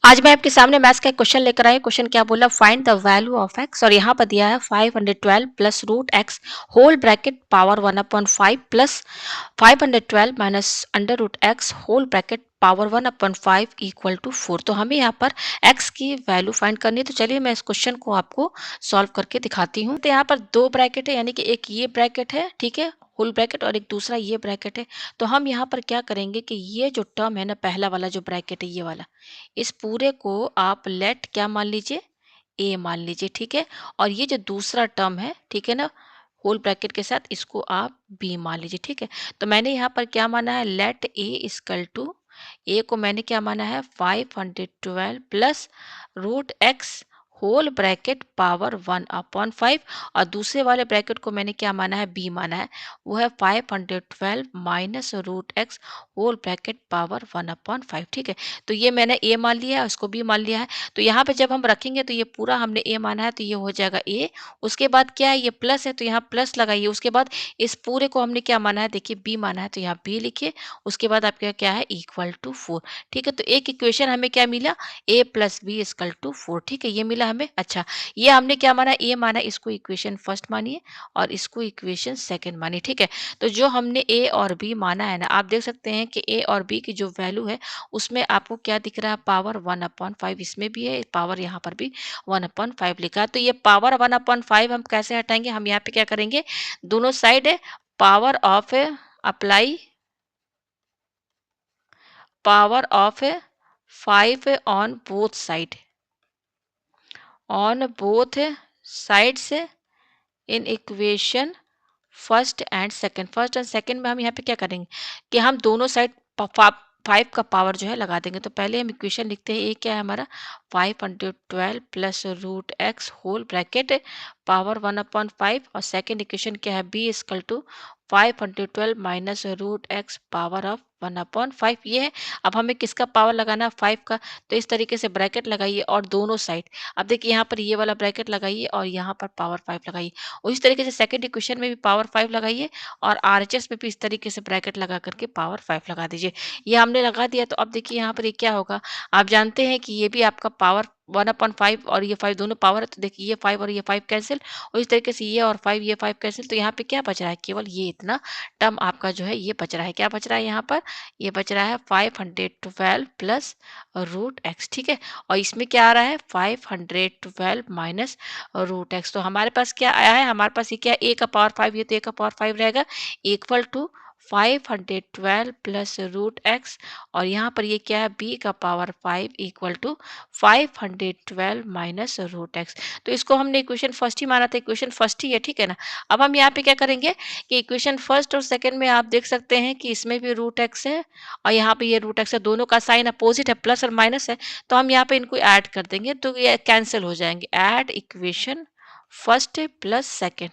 आज मैं आपके सामने मैथ्स का एक क्वेश्चन लेकर आई। क्वेश्चन क्या बोला, find the value of x, और यहाँ पर दिया है 512 plus root x whole bracket power 1/5 plus 512 minus under root x whole bracket power 1/5 equal to 4। तो हमें यहाँ पर x की वैल्यू फाइंड करनी है। तो चलिए मैं इस क्वेश्चन को आपको सॉल्व करके दिखाती हूँ। तो यहाँ पर दो ब्रैकेट है, यानी कि एक ये ब्रैकेट है, ठीक है, होल ब्रैकेट, और एक दूसरा ये ब्रैकेट है। तो हम यहाँ पर क्या करेंगे कि ये जो टर्म है ना, पहला वाला जो ब्रैकेट है ये वाला, इस पूरे को आप लेट क्या मान लीजिए, ए मान लीजिए, ठीक है। और ये जो दूसरा टर्म है, ठीक है ना, होल ब्रैकेट के साथ, इसको आप बी मान लीजिए, ठीक है। तो मैंने यहाँ पर क्या माना है, let a equal to, a को मैंने क्या माना है 512 plus root x whole bracket power 1/5, और दूसरे वाले ब्रैकेट को मैंने क्या माना है, बी माना है, वो है 512 minus root x whole bracket power 1/5, ठीक है। तो ये मैंने ए मान लिया है, उसको बी मान लिया है। तो यहाँ पे जब हम रखेंगे तो ये पूरा हमने ए माना है, तो ये हो जाएगा ए। उसके बाद क्या है, ये प्लस है तो यहाँ प्लस लगाइए। उसके बाद इस पूरे को हमने क्या माना है, देखिए बी माना है, तो यहाँ बी लिखिए। उसके बाद आपके क्या है, इक्वल टू 4, ठीक है। तो एक इक्वेशन हमें क्या मिला, ए प्लस बी इक्वल टू 4, ठीक है, ये मिला हमें। अच्छा, ये हमने क्या माना, ए माना, इसको इक्वेशन फर्स्ट मानिए और इसको इक्वेशन सेकेंड मानिए, ठीक है। तो जो हमने ए और बी माना है ना, आप देख सकते हैं कि ए और बी की जो वैल्यू है उसमें आपको क्या दिख रहा है, पावर 1/5, इसमें भी है पावर, यहाँ पर भी 1/5 लिखा है। तो ये पावर 1/5 हम कैसे हटाएंगे, हम यहाँ पे क्या करेंगे, दोनों साइड है power of apply power of 5 on both side, on both sides in equation first and second में हम यहाँ पे क्या करेंगे कि हम दोनों साइड 5 का पावर जो है लगा देंगे। तो पहले हम इक्वेशन लिखते हैं, ये क्या है हमारा 512 plus root x whole bracket power 1/5, और सेकंड इक्वेशन क्या है, b equal to 512 minus root x power of 1/5, ये है। अब हमें किसका पावर लगाना है, 5 का। तो इस तरीके से ब्रैकेट लगाइए और दोनों साइड, अब देखिए यहाँ पर ये वाला ब्रैकेट लगाइए और यहाँ पर पावर 5 लगाइए। उसी तरीके से सेकंड इक्वेशन में भी पावर 5 लगाइए और आरएचएस में भी इस तरीके से ब्रैकेट लगा करके पावर 5 लगा दीजिए। ये हमने लगा दिया। तो अब देखिए यहाँ पर ये क्या होगा, आप जानते हैं कि ये भी आपका पावर 1/5 और ये 5 दोनों पावर है। तो देखिए ये 5 और ये 5 कैंसिल, और इस तरीके से ये और 5 ये 5 कैंसिल। तो यहाँ पे क्या बच रहा है, केवल ये इतना टर्म आपका जो है ये बच रहा है। क्या बच रहा है यहाँ पर, ये बच रहा है 512 प्लस रूट एक्स, ठीक है। और इसमें क्या आ रहा है, 512 माइनस रूट एक्स। तो हमारे पास क्या आया है, हमारे पास ये क्या है, ए का पावर 5, ये तो ए का पावर 5 रहेगा, equal to 512 plus root x, और यहाँ पर ये क्या है, बी का power 5 equal to 512 minus root x. तो इसको हमने इक्वेशन फर्स्ट ही माना था, इक्वेशन फर्स्ट ही है, ठीक है ना। अब हम यहाँ पे क्या करेंगे कि इक्वेशन फर्स्ट और सेकंड में आप देख सकते हैं कि इसमें भी रूट एक्स है और यहाँ पे ये रूट एक्स है, दोनों का साइन अपोजिट है, प्लस और माइनस है। तो हम यहाँ पे इनको ऐड कर देंगे तो ये कैंसिल हो जाएंगे। Add equation first plus second,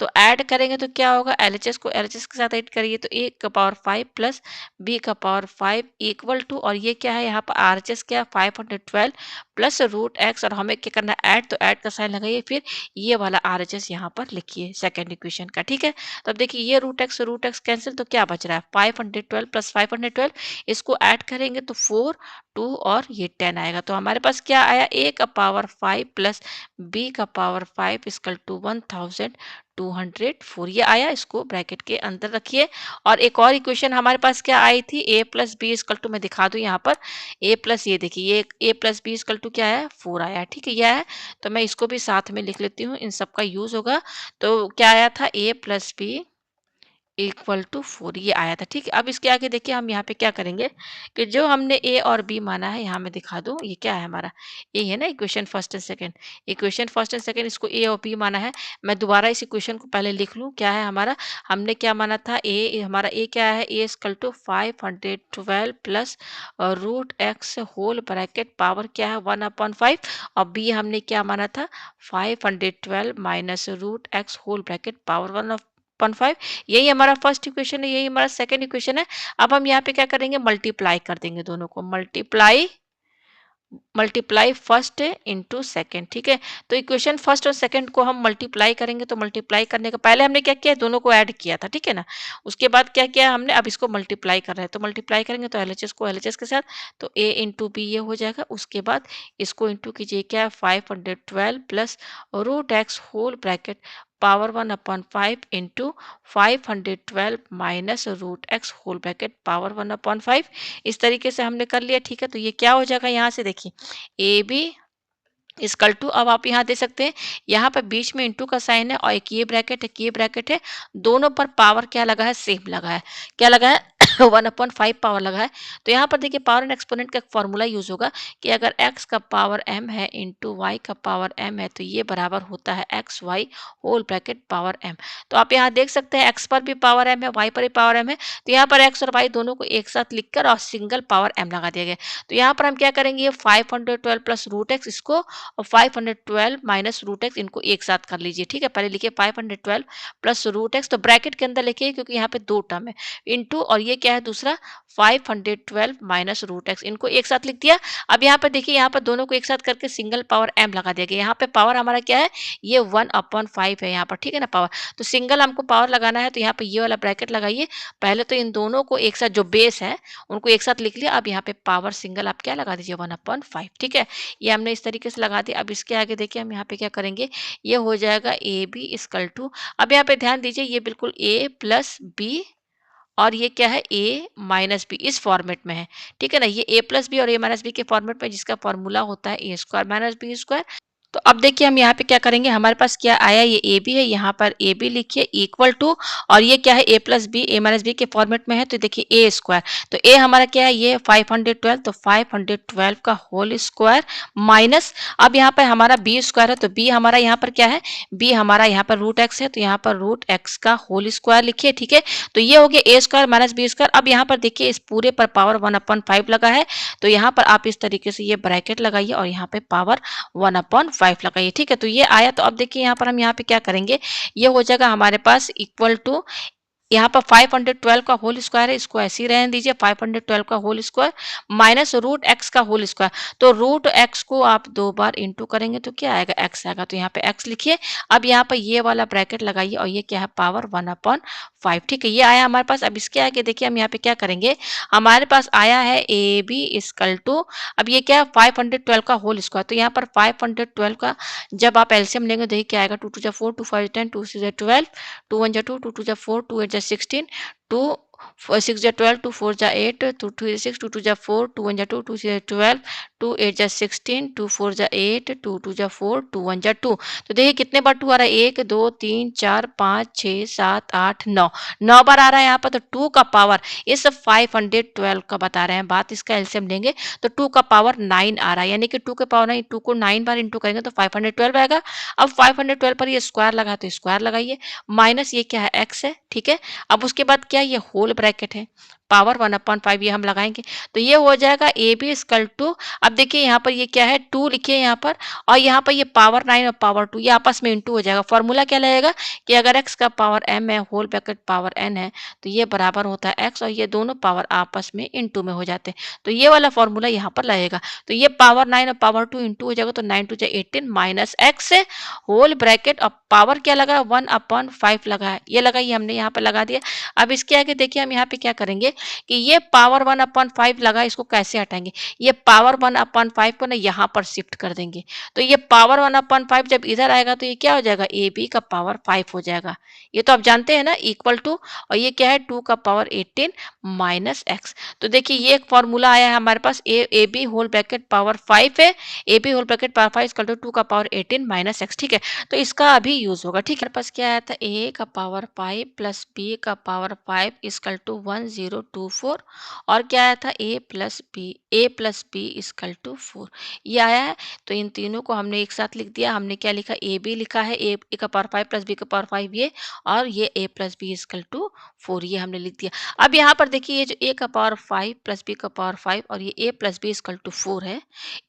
तो ऐड करेंगे तो क्या होगा, एलएचएस को एलएचएस के साथ ऐड करिए, तो ए का पावर 5 प्लस बी का पावर 5 इक्वल टू, और ये क्या है यहाँ पर आरएचएस क्या है 512 प्लस रूट एक्स, और हमें क्या करना है ऐड, तो ऐड का साइन लगाइए, फिर ये वाला आरएचएस यहाँ पर लिखिए सेकंड इक्वेशन का, ठीक है। तो अब देखिए ये रूट एक्स कैंसिल, तो क्या बच रहा है 512 प्लस 512, इसको ऐड करेंगे तो 4 2 और ये 10 आएगा। तो हमारे पास क्या आया, ए का पावर 5 प्लस बी का पावर 5 इक्वल टू 1204, ये आया। इसको ब्रैकेट के अंदर रखिए। और एक और इक्वेशन हमारे पास क्या आई थी, ए प्लस बी इक्वल टू, मैं दिखा दूं यहाँ पर, ए प्लस, ये देखिए ये ए प्लस बी इक्वल टू क्या है, 4 आया, ठीक है, यह है। तो मैं इसको भी साथ में लिख लेती हूँ, इन सब का यूज होगा। तो क्या आया था, ए प्लस बी इक्वल टू 4, ये आया था, ठीक है। अब इसके आगे देखिए हम यहाँ पे क्या करेंगे कि जो हमने ए और बी माना है, यहाँ मैं दिखा दूं, ये क्या है हमारा, ए है ना, equation first and second, equation first and second, इसको ए और बी माना है। मैं दोबारा इस इक्वेशन को पहले लिख लूं, क्या है हमारा, हमने क्या माना था, ए हमारा ए क्या है, a equal to 512 plus root x whole bracket power क्या है 1/5, और बी हमने क्या माना था 512 minus root x whole bracket power 1/5। यही हमारा फर्स्ट इक्वेशन है, यही हमारा सेकंड इक्वेशन है। अब हम यहाँ पे क्या करेंगे, मल्टीप्लाई कर देंगे दोनों को, multiply multiply first into second, ठीक है। तो इक्वेशन फर्स्ट और सेकंड को हम मल्टीप्लाई करेंगे, तो मल्टीप्लाई करने का पहले हमने क्या किया, दोनों को ऐड किया था, ठीक है ना। उसके बाद क्या किया हमने, अब इसको मल्टीप्लाई कर रहे हैं, तो मल्टीप्लाई करेंगे तो एलएचएस को एलएचएस के साथ, तो ए इंटू बी ये हो जाएगा। उसके बाद इसको इंटू कीजिए, क्या है 512 plus root x whole bracket power 1/5 इंटू 512 minus root x whole bracket power 1/5। इस तरीके से हमने कर लिया, ठीक है। तो ये क्या हो जाएगा, यहाँ से देखिए ए बी इक्वल टू, अब आप यहाँ दे सकते हैं, यहाँ पर बीच में इंटू का साइन है और एक ये ब्रैकेट है, ये ब्रैकेट है, दोनों पर पावर क्या लगा है, सेम लगा है। क्या लगा है 1/5 पावर लगा है। तो यहाँ पर देखिए पावर एंड एक्सपोनेंट का एक फॉर्मूला यूज होगा कि अगर x का पावर m है इंटू वाई का पावर m है, तो ये बराबर होता है x y whole bracket power m। तो आप यहाँ देख सकते हैं x पर भी पावर m है, y पर भी पावर m है, तो यहाँ पर x और y दोनों को एक साथ लिखकर और सिंगल पावर m लगा दिया गया। तो यहाँ पर हम क्या करेंगे, ये 512 प्लस रूट एक्स, इसको और 512 माइनस रूट एक्स, इनको एक साथ कर लीजिए, ठीक है। पहले लिखिए 512 प्लस रूट एक्स, तो ब्रैकेट के अंदर लिखिए क्योंकि यहाँ पे दो टर्म है, इंटू और ये क्या है दूसरा 512 माइनस रूट एक्स, इनको एक साथ लिख दिया। अब यहाँ पे देखिए, यहाँ पर दोनों को एक साथ करके सिंगल पावर m लगा दिया गया। यहाँ पे पावर हमारा क्या है, ये 1/5 है यहाँ पर, ठीक है ना पावर। तो सिंगल हमको पावर लगाना है, तो यहाँ पे ये वाला ब्रैकेट लगाइए। पहले तो इन दोनों को एक साथ, जो बेस है उनको एक साथ लिख लिया। अब यहाँ पे पावर सिंगल आप क्या लगा दीजिए 1/5, ठीक है। ये हमने इस तरीके से लगा दिया। अब इसके आगे देखिए हम यहाँ पे क्या करेंगे, ये हो जाएगा ए बी इक्वल टू, अब यहाँ पे ध्यान दीजिए ये बिल्कुल ए प्लस बी और ये क्या है ए माइनस बी, इस फॉर्मेट में है, ठीक है ना। ये ए प्लस बी और ए माइनस बी के फॉर्मेट में, जिसका फॉर्मूला होता है ए स्क्वायर माइनस बी स्क्वायर। तो अब देखिए हम यहाँ पे क्या करेंगे, हमारे पास क्या आया, ये ए बी है, यहाँ पर ए बी लिखिए इक्वल टू, और ये क्या है ए प्लस बी ए माइनस बी के फॉर्मेट में है, तो देखिए ए स्क्वायर, तो ए हमारा क्या है, ये 512, तो 512 का होल स्क्वायर माइनस, अब यहाँ पर हमारा बी स्क्वायर है, तो बी हमारा यहाँ पर क्या है, बी हमारा यहाँ पर रूट एक्स है, तो यहाँ पर रूट एक्स का होल स्क्वायर लिखिए, ठीक है। तो ये हो गया ए स्क्वायर माइनस बी स्क्वायर। अब यहाँ पर देखिए इस पूरे पर पावर 1/5 लगा है, तो यहाँ पर आप इस तरीके से ये ब्रैकेट लगाइए और यहाँ पे पावर 1/5 लगाइए, ठीक है। तो ये आया, तो अब देखिए यहाँ पर हम यहाँ पे क्या करेंगे, ये हो जाएगा हमारे पास इक्वल टू, यहाँ पर 512 का होल स्क्वायर है, इसको ऐसे ही रहने दीजिए, 512 का whole square minus root x का होल स्क्वायर। तो रूट एक्स को आप दो बार इंटू करेंगे तो क्या आएगा, एक्स आएगा, तो यहाँ पे एक्स लिखिए। अब यहाँ पर ये वाला ब्रैकेट लगाइए और ये क्या है, पावर 1/5, ठीक है। ये आया हमारे पास। अब इसके आगे देखिए हम यहाँ पे क्या करेंगे, हमारे पास आया है ए बी इक्वल टू, अब ये क्या है 512 का होल स्क्वायर, तो यहाँ पर 512 का जब आप एलसीएम लेंगे, देखिए क्या आएगा, 2 2 जा 4, 2 5 10, 2 6 जा 12, 2 1 जा 2, 2 2 जा 4, 2 8 जा 16, 2 6 जा 12, 2 4 जा 8, 2 2 जा 6, 2 2 जा 4, 2 1 जा 2, 2 6 जा 12, 2 8 जा 16, 2 4 जा 8, 2 2 जा 4, 2 1 जा 2। तो देखिए कितने बार 2 आ रहा है, 1 2 3 4 5 6 7 8 9, 9 बार आ रहा है यहाँ पर। तो 2 का पावर, ये सब 512 का बता रहे हैं बात, इसका एलसीएम लेंगे तो 2 का पावर 9 आ रहा है, यानी कि 2 के पावर 9, 2 को 9 बार इंटू करेंगे तो 512 आएगा। अब 512 पर ये स्क्वायर लगा, तो स्क्वायर लगाइए, माइनस ये क्या है, एक्स है, ठीक है। अब उसके बाद क्या, ये होल ब्रैकेट है, पावर 1/5 ये हम लगाएंगे, तो ये हो जाएगा ए बी इक्वल टू, अब देखिए यहाँ पर ये क्या है, 2 लिखिए यहाँ पर, और यहाँ पर ये पावर 9 और पावर 2 ये आपस में इंटू हो जाएगा। फॉर्मूला क्या लगेगा कि अगर एक्स का पावर m है, होल ब्रैकेट पावर n है, तो ये बराबर होता है x, और ये दोनों पावर आपस में इंटू में हो जाते हैं, तो ये वाला फॉर्मूला यहाँ पर लगेगा। तो ये पावर 9 और पावर 2 इंटू हो जाएगा, तो 9 2 जा 18 माइनस एक्स है होल ब्रैकेट, और पावर क्या लगा, 1/5 लगा है, ये लगाइए, हमने यहाँ पर लगा दिया। अब इसके आगे देखिए हम यहाँ पे क्या करेंगे कि ये पावर 1/5 लगा, इसको कैसे हटाएंगे, ये पावर 1/5 को ना यहाँ पर शिफ्ट कर देंगे, तो ये पावर 1/5 जब इधर आएगा तो ये क्या हो जाएगा, ए बी का पावर 5 हो जाएगा, ये तो आप जानते हैं ना, इक्वल टू, और ये क्या है 2 का पावर 18 माइनस एक्स। तो देखिए ये एक फॉर्मूला आया है हमारे पास, a b whole bracket power 5 है, a b whole bracket power 5 equal to 2 का पावर 18 माइनस एक्स, ठीक है। तो इसका अभी यूज होगा, ठीक है। हमारे पास क्या आया था, ए का पावर 5 प्लस बी का पावर 5 इक्वल टू 1024, और क्या आया था, ए प्लस बी इक्वल टू 4, ये आया है। तो इन तीनों को हमने एक साथ लिख दिया, हमने क्या लिखा, ए बी लिखा है, ए का पावर 5 प्लस बी का पावर 5 ये, और ये ए प्लस बी इक्वल टू 4 ये हमने लिख दिया। अब यहाँ पर देखिए ये जो a का पावर 5 प्लस b का पावर 5 और ये a plus b equal to 4 है,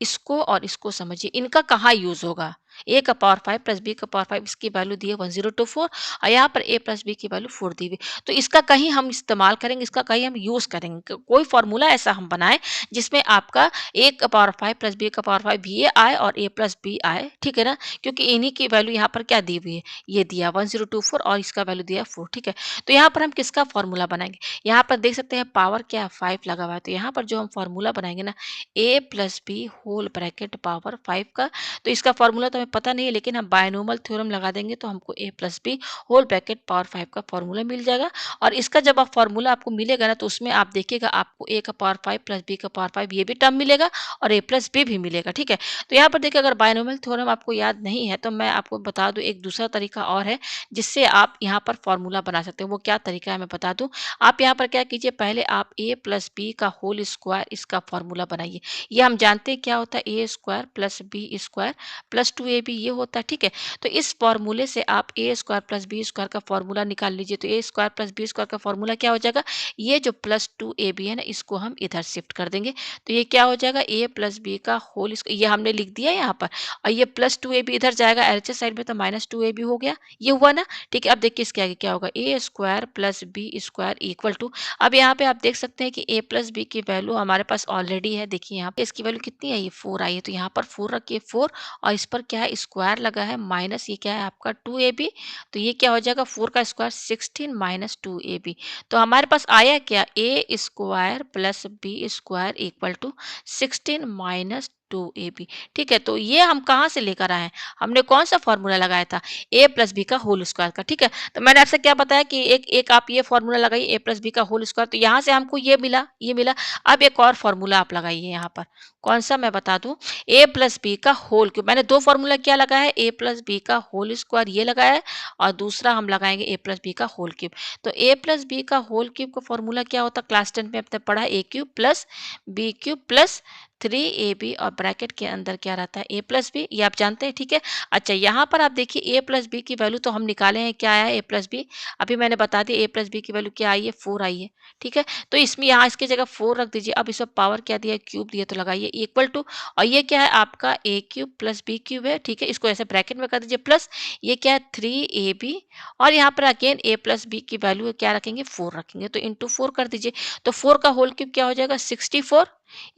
इसको और इसको समझिए, इनका कहाँ यूज़ होगा? a का पावर 5 प्लस b का पावर 5 इसकी वैल्यू दी है 1024 और यहाँ पर a प्लस b की वैल्यू 4 दी हुई। तो इसका कहीं हम इस्तेमाल करेंगे, इसका कहीं हम यूज़ करेंगे। कोई फ़ॉर्मूला ऐसा हम बनाएँ जिसमें आपका a का पावर 5 प्लस b का पावर 5 भी आए और a प्लस b आए, ठीक है ना? क्योंकि इन्हीं की वैल्यू यहाँ पर क्या दी हुई है? ये दिया 1024 और इसका वैल्यू दिया 4, ठीक है? तो यहाँ पर हम किसका फ़ॉर्मूला बनाएँगे? यहाँ पर देख सकते हैं पावर क्या है 5 लगा हुआ है, तो यहाँ पर जो हम फ़ॉर्मूला बनाएँगे ना a plus b whole bracket power 5 का, तो इसका फ़ॉर्मूला तो हमें पता नहीं है, लेकिन हम बायनोमियल थ्योरम लगा देंगे तो हमको a plus b whole bracket power 5 का फ़ॉर्मूला मिल जाएगा। और इसका जब आप फ़ॉर्मूला आपको मिलेगा ना, तो उसमें आप देखिएगा आपको a का पावर 5 प्लस b का पावर 5 ये भी टर्म मिलेगा और a प्लस b भी मिलेगा, ठीक है? तो यहाँ पर देखिए अगर बायनोमियल थ्योरम आपको याद नहीं है तो मैं आपको बता दूँ, एक दूसरा तरीका और है जिससे आप यहाँ पर फ़ॉर्मूला बना सकते हो। वो क्या तरीका है मैं बता दूँ। आप यहाँ पर क्या कीजिए, पहले आप a प्लस b का होल स्क्वायर इसका फ़ॉर्मूला बनाइए। ये हम जानते हैं क्या होता है, a square plus b square plus 2ab ये होता है, ठीक है? तो इस फ़ॉर्मूले से आप a square plus b square का फ़ॉर्मूला निकाल लीजिए। तो a square plus b square का फ़ॉर्मूला क्या हो जाएगा, ये जो प्लस 2ab है ना, इसको हम इधर शिफ्ट कर देंगे। तो ये क्या हो जाएगा, a प्लस b का होल ये हमने लिख दिया यहाँ पर, और ये प्लस 2ab इधर जाएगा एलएचएस साइड में, तो माइनस 2ab हो गया। ये हुआ ना, ठीक है? अब देखिए इसके आगे क्या होगा, a square plus b square equal to, अब यहाँ पे आप देख सकते हैं कि a प्लस b की वैल्यू हमारे पास ऑलरेडी है। देखिए यहाँ पे इसकी वैल्यू कितनी आई है, 4 आई है, तो यहाँ पर 4 रखिए 4, और इस पर क्या है स्क्वायर लगा है माइनस, ये क्या है आपका 2ab, तो ये क्या हो जाएगा 4 का स्क्वायर 16 माइनस 2ab। तो हमारे पास आया क्या, a square plus b square equal to 16 minus 2ab, ठीक है? तो ये हम कहाँ से लेकर आए हैं, हमने कौन सा फॉर्मूला लगाया था, a प्लस बी का होल स्क्वायर का, ठीक है? तो मैंने आपसे क्या बताया कि एक एक आप ये फॉर्मूला लगाइए a प्लस बी का होल स्क्वायर, तो यहाँ से हमको ये मिला, ये मिला। अब एक और फॉर्मूला आप लगाइए यहाँ पर, कौन सा मैं बता दूं, a प्लस बी का होल क्यूब। मैंने दो फॉर्मूला क्या लगाया है, a प्लस बी का होल स्क्वायर ये लगाया है, और दूसरा हम लगाएंगे a प्लस बी का होल क्यूब। तो a प्लस बी का होल क्यूब का फॉर्मूला क्या होता है, क्लास 10 में आपने पढ़ा, a cube plus b cube plus 3ab, और ब्रैकेट के अंदर क्या रहता है a प्लस बी, ये आप जानते हैं, ठीक है? अच्छा यहाँ पर आप देखिए a प्लस बी की वैल्यू तो हम निकाले हैं, क्या आया है a प्लस बी, अभी मैंने बता दिया a प्लस बी की वैल्यू क्या आई है, 4 आई है, ठीक है? तो इसमें यहाँ इसकी जगह 4 रख दीजिए। अब इसमें पावर क्या दिया है, क्यूब दिया, तो लगाइए इक्वल टू, और ये क्या है आपका a cube plus b cube है, ठीक है? इसको ऐसे ब्रैकेट में कर दीजिए प्लस, ये क्या है 3ab, और यहाँ पर अगेन a प्लस बी की वैल्यू क्या रखेंगे, 4 रखेंगे, तो इंटू 4 कर दीजिए। तो 4 का होल क्यूब क्या हो जाएगा, 64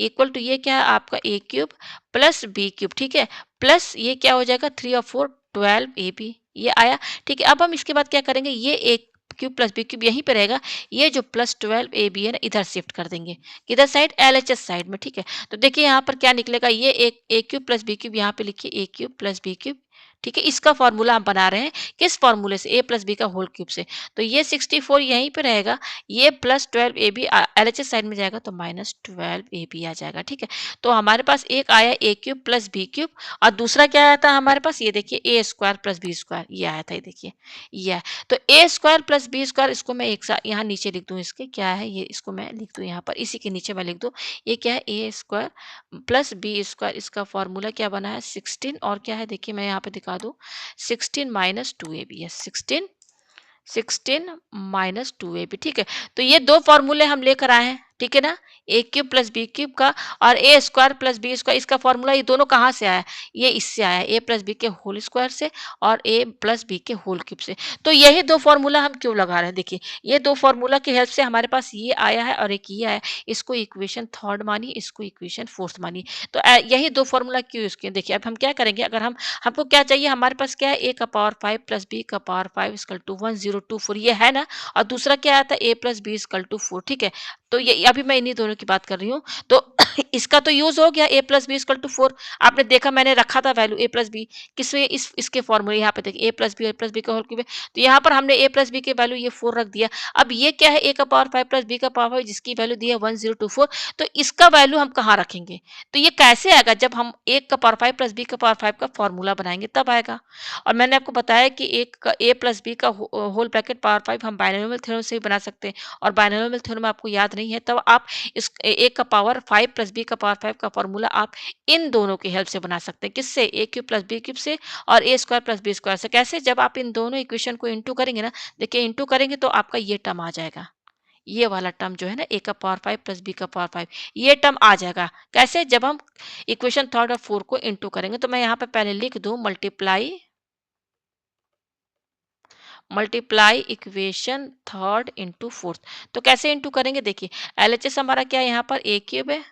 इक्वल टू, ये क्या है आपका a cube plus b cube, ठीक है? प्लस ये क्या हो जाएगा 3 और 4 12ab, ये आया, ठीक है? अब हम इसके बाद क्या करेंगे, ये एक क्यूब प्लस बी क्यूब यहीं पे रहेगा, ये जो प्लस 12ab है ना इधर शिफ्ट कर देंगे, किधर साइड, एलएचएस साइड में, ठीक है? तो देखिए यहाँ पर क्या निकलेगा, ये एक a cube plus b cube, यहाँ पे लिखिए a cube plus b cube, ठीक है? इसका फॉर्मूला हम बना रहे हैं, किस फॉर्मूले से, a प्लस बी का होल क्यूब से। तो ये 64 यहीं पे रहेगा, ये प्लस 12ab एलएचएस साइड में जाएगा, तो माइनस 12ab आ जाएगा, ठीक है? तो हमारे पास एक आया a cube plus b cube, और दूसरा क्या आया था हमारे पास, ये देखिए a square plus b square, ये आया था, ये देखिए ये है। तो a square plus b square, इसको मैं एक साथ यहाँ नीचे लिख दूँ, इसके क्या है ये, इसको मैं लिख दूँ यहाँ पर, इसी के नीचे मैं लिख दूँ, ये क्या है a square plus b square, इसका फॉर्मूला क्या बना है 16, और क्या है देखिए मैं यहाँ पे दिखा दूँ, 16 माइनस 2ab है, 16 माइनस 2ab, ठीक है? तो ये दो फॉर्मूले हम लेकर आए हैं, ठीक है ना, a cube plus b cube का, और a square plus b square, इसका फॉर्मूला ये दोनों कहाँ से आया, ये इससे आया, a प्लस बी के होल स्क्वायर से और a प्लस बी के होल क्यूब से। तो यही दो फॉर्मूला हम क्यों लगा रहे हैं, देखिए ये दो फॉर्मूला की हेल्प से हमारे पास ये आया है और एक ये आया है, इसको इक्वेशन थर्ड मानिए, इसको इक्वेशन फोर्थ मानिए। तो यही दो फॉर्मूला क्यों यूज किए, देखिए अब हम क्या करेंगे, अगर हम, हमको क्या चाहिए, हमारे पास क्या है, a का पावर 5 प्लस b का पावर 5 इक्वल टू 1024, ये है ना, और दूसरा क्या आता है a plus b equal to 4, ठीक है? तो ये अभी मैं इन्हीं दोनों की बात कर रही हूँ। तो इसका तो यूज हो गया, a plus b equal to 4, आपने देखा मैंने रखा था वैल्यू a प्लस बी, किसमें, इसके फॉर्मूले यहाँ पे देखिए a प्लस बी का होल क्यूब है, तो यहाँ पर हमने a प्लस बी की वैल्यू ये 4 रख दिया। अब ये क्या है, a का पावर 5 प्लस b का पावर 5 जिसकी वैल्यू दी है 1024, तो इसका वैल्यू हम कहाँ रखेंगे, तो ये कैसे आएगा, जब हम 1 का पावर 5 प्लस b का पावर 5 का फॉर्मूला बनाएंगे तब आएगा। और मैंने आपको बताया कि एक का a प्लस बी का होल ब्रैकेट पावर 5 हम बाइनोमियल थ्योरम से भी बना सकते हैं, और बाइनोमियल थ्योरम आपको याद नहीं नहीं है, तब आप इस ए का पावर 5 प्लस बी का पावर 5 का फॉर्मूला आप इन दोनों की हेल्प से बना सकते हैं। किससे? ए क्यूब प्लस बी क्यूब से और ए स्क्वायर प्लस बी स्क्वायर से। कैसे? जब आप इन दोनों इक्वेशन को इंटू करेंगे ना, देखिए इंटू करेंगे तो आपका ये टर्म आ जाएगा। ये वाला टर्म जो है ना, ए का पावर 5 प्लस बी का पावर 5, ये टर्म आ जाएगा। कैसे? जब हम इक्वेशन थर्ड और फोर्थ को इंटू करेंगे। तो मैं यहाँ पे पहले लिख दूं multiply equation third into fourth. तो कैसे इंटू करेंगे? देखिए एलएचएस हमारा क्या है, यहाँ पर ए क्यूब है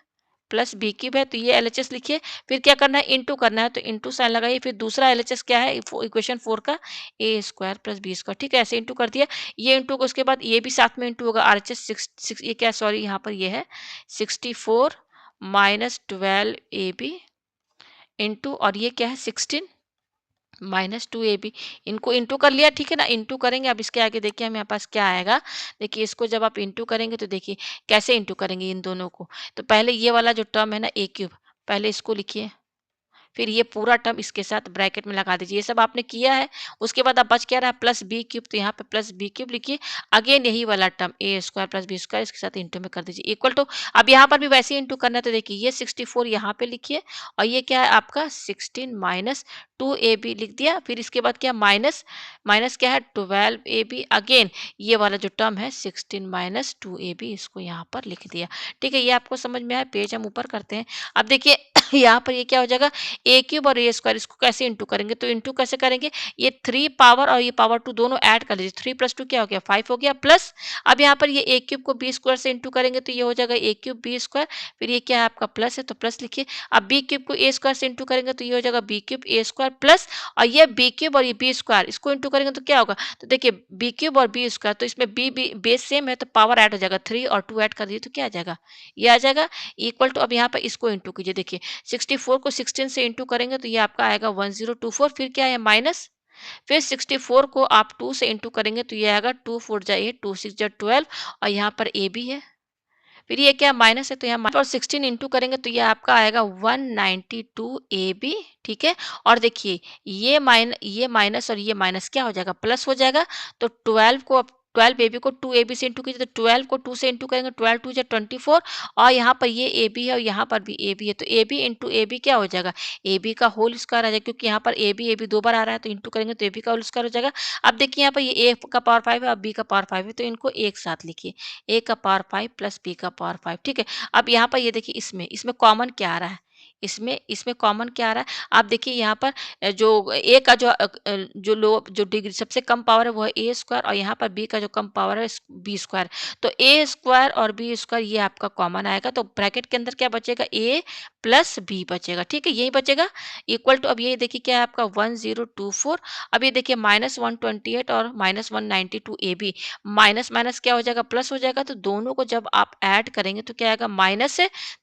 प्लस बी क्यूब है, तो ये एलएचएस लिखिए। फिर क्या करना है? इंटू करना है, तो इंटू साइन लगाइए। फिर दूसरा एलएचएस क्या है इक्वेशन 4 का? ए स्क्वायर प्लस बी स्क्वायर। ठीक है, ऐसे इंटू कर दिया। ये इंटू को उसके बाद ये भी साथ में इंटू होगा। आरएचएस सिक्स ये क्या, सॉरी यहाँ पर ये है 64 माइनस 12ab इंटू, और ये क्या है 16 -2ab। इनको इंटू कर लिया, ठीक है ना। इंटू करेंगे, अब इसके आगे देखिए हमारे पास क्या आएगा। देखिए इसको जब आप इंटू करेंगे तो देखिए कैसे इंटू करेंगे इन दोनों को। तो पहले ये वाला जो टर्म है ना ए क्यूब, पहले इसको लिखिए। फिर ये पूरा टर्म इसके साथ ब्रैकेट में लगा दीजिए। ये सब आपने किया है। उसके बाद अब बच क्या रहा? प्लस बी क्यूब, तो यहाँ पे प्लस बी क्यूब लिखिए। अगेन यही वाला टर्म ए स्क्वायर प्लस बी स्क्वायर, इसके साथ इंटू में कर दीजिए इक्वल टू। अब यहाँ पर भी वैसे ही इंटू करना है, तो देखिए ये 64 यहाँ पे लिखिए, और ये क्या है आपका 16 माइनस 2ab लिख दिया। फिर इसके बाद क्या? माइनस माइनस क्या है 12ab। अगेन ये वाला जो टर्म है 16 माइनस 2ab, इसको यहाँ पर लिख दिया। ठीक है, ये आपको समझ में आया। पेज हम ऊपर करते हैं। अब देखिए यहाँ पर ये क्या हो जाएगा? ए क्यूब और ए स्क्वायर, इसको कैसे इंटू करेंगे? तो इंटू कैसे करेंगे? ये 3 पावर और ये पावर 2 दोनों ऐड कर लीजिए। 3 प्लस 2 क्या हो गया? 5 हो गया। प्लस अब यहाँ पर ये ए क्यूब को बी स्क्वायर से इंटू करेंगे, तो ये हो जाएगा ए क्यूब बी स्क्वायर। फिर ये क्या है आपका? प्लस है, तो प्लस लिखिए। अब बी क्यूब को ए स्क्वायर से इंटू करेंगे, तो ये हो जाएगा बी क्यूब ए स्क्वायर प्लस, और ये बी क्यूब और ये बी स्क्वायर, इसको इंटू करेंगे तो क्या होगा? तो देखिए बी क्यूब और बी स्क्वायर, तो इसमें बी बी बेस सेम है, तो पावर ऐड हो जाएगा। 3 और 2 ऐड कर दिए तो क्या आ जाएगा? ये आ जाएगा इक्वल टू। अब यहाँ पर इसको इंटू कीजिए। देखिए 64 को 16 से इंटू करेंगे, तो ये आपका आएगा 1024। फिर क्या है? माइनस। फिर 64 को आप 2 से इंटू करेंगे, तो ये आएगा 2 4 जा 8, 2 6 जा 12, और यहाँ पर ए भी है। फिर ये क्या? माइनस है, तो यहाँ और 16 इंटू करेंगे, तो ये आपका आएगा 192ab। ठीक है, और देखिए ये माइनस और ये माइनस क्या हो जाएगा? प्लस हो जाएगा। तो 12 को, अब 12ab को 2ab से इंटू कीजिए, तो 12 को 2 से इंटू करेंगे, 12 2 जा 24, और यहाँ पर ये ab है और यहाँ पर भी ab है, तो ab इंटू ab क्या हो जाएगा? ab का होल स्क्वायर आ जाएगा, क्योंकि यहाँ पर ab दो बार आ रहा है, तो इंटू करेंगे तो ab का होल स्क्वायर हो जाएगा। अब देखिए यहाँ पर ये a का पावर 5 है और b का पावर 5 है, तो इनको एक साथ लिखिए। ए का पावर 5 प्लस बी का पावर 5। ठीक है, अब यहाँ पर ये देखिए इसमें कॉमन क्या आ रहा है? इसमें कॉमन क्या आ रहा है? आप देखिए यहाँ पर जो ए का जो डिग्री सबसे कम पावर है वो है ए स्क्वायर, और यहाँ पर बी का जो कम पावर है बी स्क्वायर। तो ए स्क्वायर और बी स्क्वायर ये आपका कॉमन आएगा, तो ब्रैकेट के अंदर क्या बचेगा? ए प्लस बी बचेगा। ठीक है, यही बचेगा इक्वल टू। अब ये देखिए क्या है आपका 1024। अब ये देखिए -128 और -192ab, माइनस माइनस क्या हो जाएगा? प्लस हो जाएगा। तो दोनों को जब आप ऐड करेंगे तो क्या आएगा? माइनस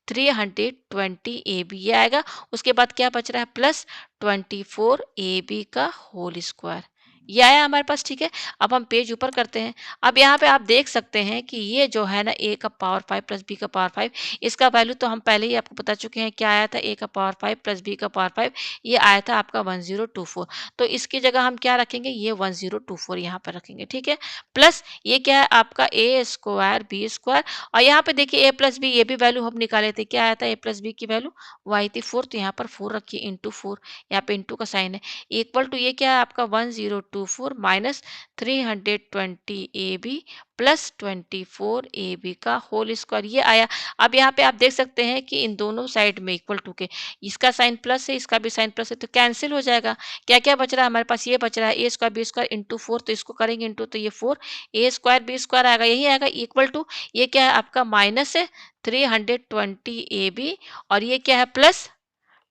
320ab ये आएगा। उसके बाद क्या बच रहा है? प्लस 24ab का होल स्क्वायर, ये आया हमारे पास। ठीक है, अब हम पेज ऊपर करते हैं। अब यहाँ पे आप देख सकते हैं कि ये जो है ना ए का पावर 5 प्लस बी का पावर 5, इसका वैल्यू तो हम पहले ही आपको बता चुके हैं। क्या आया था? ए का पावर 5 प्लस बी का पावर 5, ये आया था आपका 1024। तो इसकी जगह हम क्या रखेंगे? ये 1024 यहाँ पर रखेंगे। ठीक है, प्लस ये क्या है आपका? ए स्क्वायर बी स्क्वायर, और यहाँ पे देखिए ए प्लस बी, ये भी वैल्यू हम निकाले थे। क्या आया था? ए प्लस बी की वैल्यू वो आई थी 4, तो यहाँ पर 4 रखिए इंटू 4, यहाँ पे इंटू का साइन है, इक्वल टू ये क्या है आपका 1024 माइनस 320ab प्लस 24ab का होल स्क्वायर, ये आया। अब यहाँ पे आप देख सकते हैं कि इन दोनों साइड में इक्वल टू के इसका साइन प्लस है, इसका भी साइन प्लस है, तो कैंसिल हो जाएगा। क्या क्या बच रहा है हमारे पास? ये बच रहा है ए स्क्वायर बी स्क्वायर इंटू 4, तो इसको करेंगे इंटू, तो ये 4 ए स्क्वायर बी स्क्वायर आएगा, यही आएगा इक्वल टू। ये क्या है आपका? माइनस है 320ab, और ये क्या है? प्लस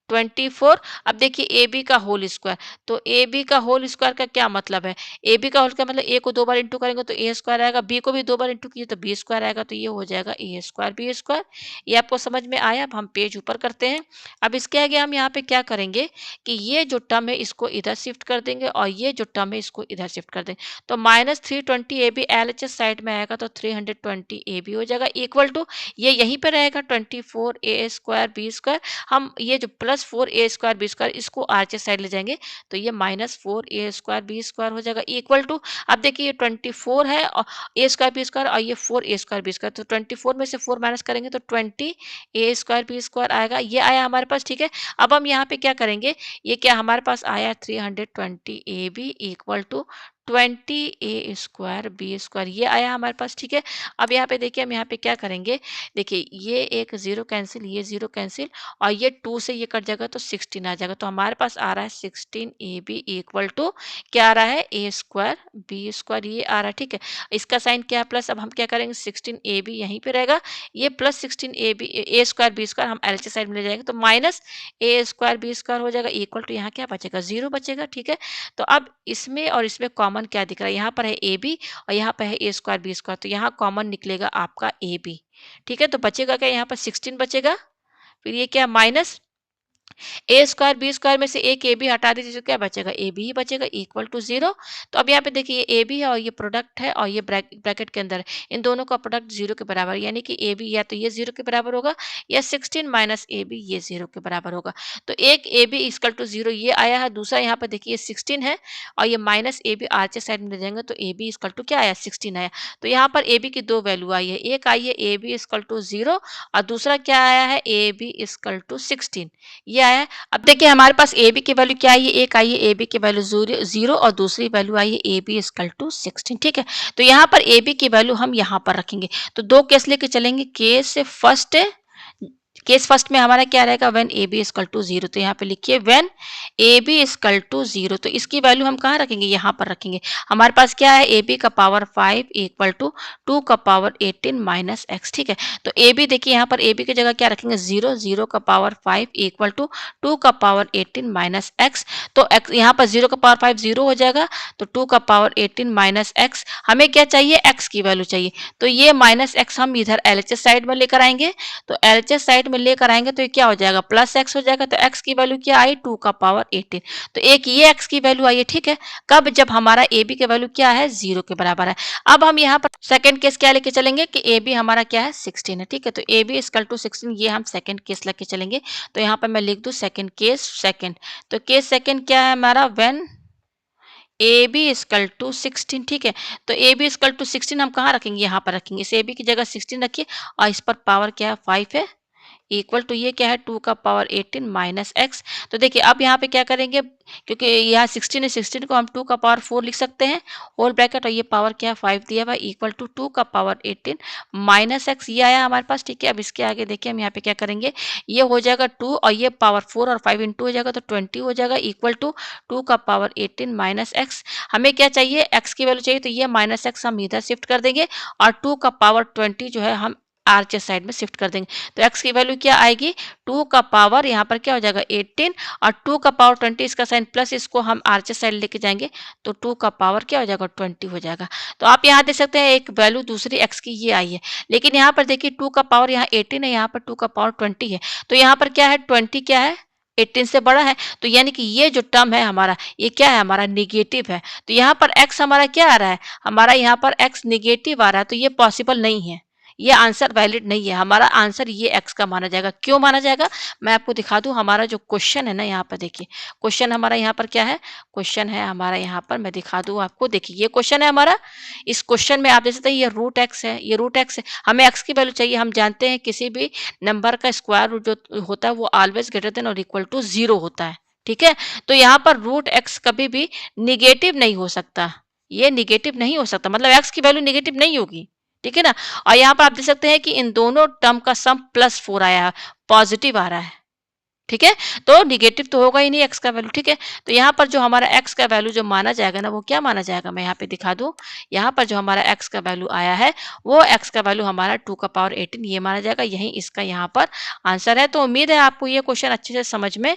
24। अब देखिए ए बी का होल स्क्वायर, तो ए बी का होल स्क्वायर का क्या मतलब है? ए बी का होल स्क्वायर मतलब ए को दो बार इंटू करेंगे तो ए स्क्वायर आएगा, बी को भी दो बार इंटू कीजिए तो बी स्क्वायर आएगा, तो ये हो जाएगा ए स्क्वायर बी स्क्वायर। ये आपको समझ में आया। अब हम पेज ऊपर करते हैं। अब इसके आगे हम यहाँ पे क्या करेंगे कि ये जो टर्म है इसको इधर शिफ्ट कर देंगे, और ये जो टर्म है इसको इधर शिफ्ट कर देंगे। तो -320ab L H S side में आएगा, तो 320ab हो जाएगा इक्वल टू, ये यहीं पे रहेगा 24 ए स्क्वायर बी स्क्वायर। हम ये जो plus plus 4a square b square, इसको आरचे साइड ले जाएंगे तो ये minus 4a square b square हो जाएगा इक्वल टू, अब देखिए ये 24 है और ए स्क्वायर बी स्क्वायर और ये 4a स्क्वायर बी स्क्वायर, तो 24 में से 4 माइनस करेंगे तो 20a स्क्वायर बी स्क्वायर आएगा, ये आया हमारे पास। ठीक है, अब हम यहाँ पे क्या करेंगे, ये क्या हमारे पास आया 320ab equal to 20a square b square, ये आया हमारे पास। ठीक है, अब यहाँ पे देखिए हम यहाँ पे क्या करेंगे, देखिए ये एक जीरो कैंसिल, ये जीरो कैंसिल और ये 2 से ये कट जाएगा तो 16 आ जाएगा, तो हमारे पास आ रहा है 16ab इक्वल टू क्या आ रहा है, a स्क्वायर बी स्क्वायर, ये आ रहा है। ठीक है, इसका साइन क्या है प्लस, अब हम क्या करेंगे 16ab यहीं पे रहेगा, ये प्लस 16ab ए स्क्वायर बी स्क्वायर हम एलचे साइड में ले जाएंगे तो माइनस ए स्क्वायर बी स्क्वायर हो जाएगा इक्वल टू यहाँ क्या बचेगा, जीरो बचेगा। ठीक है, तो अब इसमें और इसमें कॉमन क्या दिख रहा है, यहाँ पर है ए बी और यहाँ पर है ए स्क्वायर बी स्क्वायर, तो यहाँ कॉमन निकलेगा आपका ए बी। ठीक है, तो बचेगा क्या, यहाँ पर 16 बचेगा, फिर ये क्या माइनस ए स्क्वायर बी स्क्वायर में से एक ए बी हटा दीजिए तो क्या बचेगा, ए बी ही बचेगा इक्वल टू जीरो। तो अब यहाँ पे देखिए ये ए बी है और ये प्रोडक्ट है और ये ब्रैकेट के अंदर है, इन दोनों का प्रोडक्ट जीरो के बराबर है, यानी कि ए बी या तो ये जीरो के बराबर होगा या 16 माइनस ए बी ये जीरो के बराबर होगा। तो एक a b equal to zero ये आया है, दूसरा यहाँ पर देखिए 16 है और ये माइनस ए बी आरचे साइड में ले जाएंगे तो ए बी इक्वल टू क्या आया, 16 आया। तो यहाँ पर ए बी की दो वैल्यू आई है, एक आई है a b equal to zero और दूसरा क्या आया है, ए बी इक्वल टू 16, ये आया है। अब देखिए हमारे पास ए बी की वैल्यू क्या आई है, एक आई है ए बी की वैल्यू जीरो और दूसरी वैल्यू आई है ए बी इक्वल टू 16। ठीक है, तो यहाँ पर ए बी की वैल्यू हम यहाँ पर रखेंगे, तो दो केस लेके चलेंगे, केस फर्स्ट में हमारा क्या रहेगा, when a b equal to zero, तो यहाँ पे लिखिए when a b equal to zero, तो इसकी वैल्यू हम कहाँ रखेंगे, यहाँ पर रखेंगे। हमारे पास क्या है, ए बी का पावर 5 इक्वल टू 2 का पावर 18 माइनस एक्स। ठीक है, तो ए बी देखिए यहाँ पर ए बी की जगह क्या रखेंगे, जीरो, जीरो का पावर 5 इक्वल टू 2 का पावर 18 माइनस एक्स, तो यहाँ पर जीरो का पावर 5 जीरो हो जाएगा, तो 2 का पावर 18 माइनस एक्स, हमें क्या चाहिए, एक्स की वैल्यू चाहिए, तो ये माइनस एक्स हम इधर एलएचएस साइड में लेकर आएंगे, तो एलएचएस साइड में लेकर आएंगे तो ये क्या हो जाएगा, प्लस एक्स हो जाएगा, तो एक्स की वैल्यू क्या आई, 2 का पावर 18, तो एक ये एक्स की वैल्यू आई है। ठीक है, कब, जब हमारा ए बी की वैल्यू क्या है, जीरो के बराबर है। अब हम यहाँ पर सेकंड केस क्या लेके चलेंगे कि ए बी हमारा क्या है, 16 है। ठीक है, तो ए बी इक्वल टू 16, ये हम सेकंड केस लेके चलेंगे, तो यहाँ पर मैं लिख दूं सेकंड केस सेकंड, तो केस सेकंड क्या है हमारा, when a b equal to 16। ठीक है, तो ए बी इक्वल टू 16 हम कहाँ रखेंगे, यहाँ पर रखेंगे, इस ए बी की जगह 16 रखिए और इस पर पावर क्या है, 5 है इक्वल टू ये क्या है, 2 का पावर 18 माइनस एक्स। तो देखिए अब यहाँ पे क्या करेंगे, क्योंकि यहाँ 16 है, 16 को हम 2 का पावर 4 लिख सकते हैं होल ब्रैकेट और ये पावर क्या है 5 दिया हुआ इक्वल टू 2 का पावर 18 माइनस एक्स, ये आया हमारे पास। ठीक है, अब इसके आगे देखिए हम यहाँ पे क्या करेंगे, ये हो जाएगा 2 और ये पावर 4 और 5 इंटू हो जाएगा तो 20 हो जाएगा इक्वल टू 2 का पावर 18 माइनस एक्स। हमें क्या चाहिए, एक्स की वैल्यू चाहिए, तो ये माइनस एक्स हम इधर शिफ्ट कर देंगे और 2 का पावर 20 जो है हम आरचे साइड में शिफ्ट कर देंगे, तो x की वैल्यू क्या आएगी, 2 का पावर यहाँ पर क्या हो जाएगा 18 और 2 का पावर 20, इसका साइन प्लस, इसको हम आरचे साइड लेके जाएंगे तो 2 का पावर क्या हो जाएगा 20 हो जाएगा। तो आप यहाँ देख सकते हैं एक वैल्यू दूसरी x की ये आई है, लेकिन यहाँ पर देखिए 2 का पावर यहाँ 18 है, यहाँ पर 2 का पावर 20 है, तो यहाँ पर क्या है 20 क्या है 18 से बड़ा है, तो यानी कि ये जो टर्म है हमारा ये क्या है, हमारा निगेटिव है, तो यहाँ पर x हमारा क्या आ रहा है, हमारा यहाँ पर x निगेटिव आ रहा है, तो ये पॉसिबल नहीं है, ये आंसर वैलिड नहीं है, हमारा आंसर ये x का माना जाएगा। क्यों माना जाएगा, मैं आपको दिखा दूं, हमारा जो क्वेश्चन है ना, यहाँ पर देखिए क्वेश्चन हमारा यहाँ पर क्या है, क्वेश्चन है हमारा यहाँ पर, मैं दिखा दूं आपको, देखिए ये क्वेश्चन है हमारा, इस क्वेश्चन में आप देख सकते हैं ये रूट एक्स है, ये रूट एक्स है, हमें x की वैल्यू चाहिए, हम जानते हैं किसी भी नंबर का स्क्वायर रूट जो होता है वो ऑलवेज ग्रेटर देन और इक्वल टू जीरो होता है। ठीक है, तो यहाँ पर रूट एक्स कभी भी निगेटिव नहीं हो सकता, ये निगेटिव नहीं हो सकता, मतलब x की वैल्यू निगेटिव नहीं होगी। ठीक है ना, और यहाँ पर आप देख सकते हैं कि इन दोनों टर्म का सम +4 आया है, पॉजिटिव आ रहा है। ठीक है, तो निगेटिव तो होगा ही नहीं एक्स का वैल्यू। ठीक है, तो यहाँ पर जो हमारा एक्स का वैल्यू जो माना जाएगा ना, वो क्या माना जाएगा, मैं यहाँ पे दिखा दूं, यहाँ पर जो हमारा एक्स का वैल्यू आया है वो एक्स का वैल्यू हमारा 2 का पावर 18 ये माना जाएगा, यही इसका यहाँ पर आंसर है। तो उम्मीद है आपको ये क्वेश्चन अच्छे से समझ में